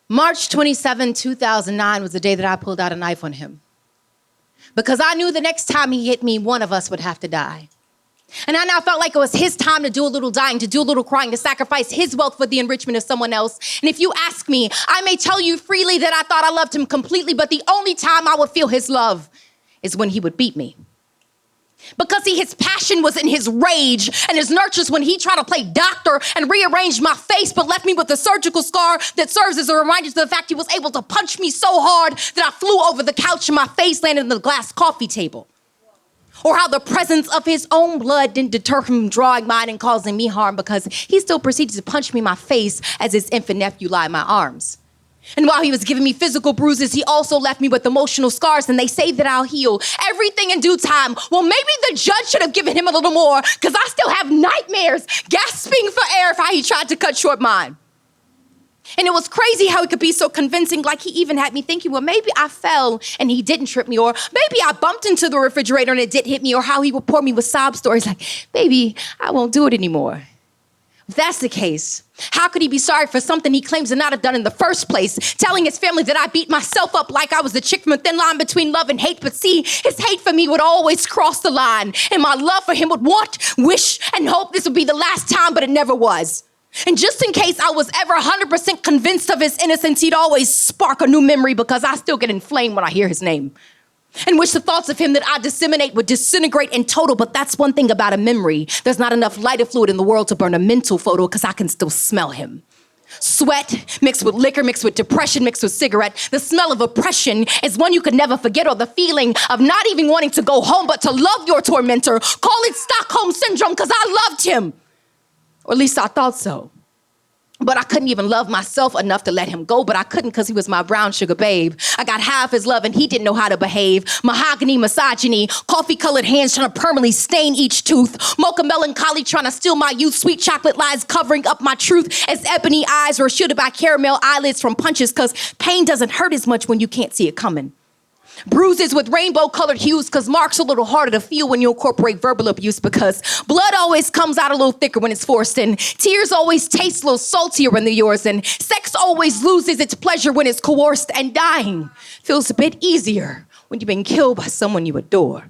March 27, 2009 was the day that I pulled out a knife on him. Because I knew the next time he hit me, one of us would have to die. And I now felt like it was his time to do a little dying, to do a little crying, to sacrifice his wealth for the enrichment of someone else. And if you ask me, I may tell you freely that I thought I loved him completely, but the only time I would feel his love is when he would beat me. Because his passion was in his rage, and his nurtures when he tried to play doctor and rearranged my face, but left me with a surgical scar that serves as a reminder to the fact he was able to punch me so hard that I flew over the couch and my face landed on the glass coffee table. Or how the presence of his own blood didn't deter him from drawing mine and causing me harm, because he still proceeded to punch me in my face as his infant nephew lay in my arms. And while he was giving me physical bruises, he also left me with emotional scars, and they say that I'll heal. Everything in due time. Well, maybe the judge should have given him a little more, because I still have nightmares, gasping for air of how he tried to cut short mine. And it was crazy how he could be so convincing, like he even had me thinking, well, maybe I fell and he didn't trip me, or maybe I bumped into the refrigerator and it did hit me, or how he would pour me with sob stories like, baby, I won't do it anymore. If that's the case, how could he be sorry for something he claims to not have done in the first place, telling his family that I beat myself up like I was the chick from a thin line between love and hate? But see, his hate for me would always cross the line, and my love for him would want, wish, and hope this would be the last time, but it never was. And just in case I was ever 100% convinced of his innocence, he'd always spark a new memory, because I still get inflamed when I hear his name. And wish the thoughts of him that I disseminate would disintegrate in total. But that's one thing about a memory. There's not enough lighter fluid in the world to burn a mental photo, because I can still smell him. Sweat mixed with liquor, mixed with depression, mixed with cigarette. The smell of oppression is one you could never forget, or the feeling of not even wanting to go home, but to love your tormentor. Call it Stockholm Syndrome, because I loved him. Or at least I thought so. But I couldn't even love myself enough to let him go. But I couldn't, because he was my brown sugar babe. I got half his love and he didn't know how to behave. Mahogany misogyny, coffee-colored hands trying to permanently stain each tooth. Mocha melancholy trying to steal my youth. Sweet chocolate lies covering up my truth. As ebony eyes were shielded by caramel eyelids from punches, because pain doesn't hurt as much when you can't see it coming. Bruises with rainbow-colored hues, because marks are a little harder to feel when you incorporate verbal abuse, because blood always comes out a little thicker when it's forced, and tears always taste a little saltier when they're yours, and sex always loses its pleasure when it's coerced, and dying feels a bit easier when you've been killed by someone you adore.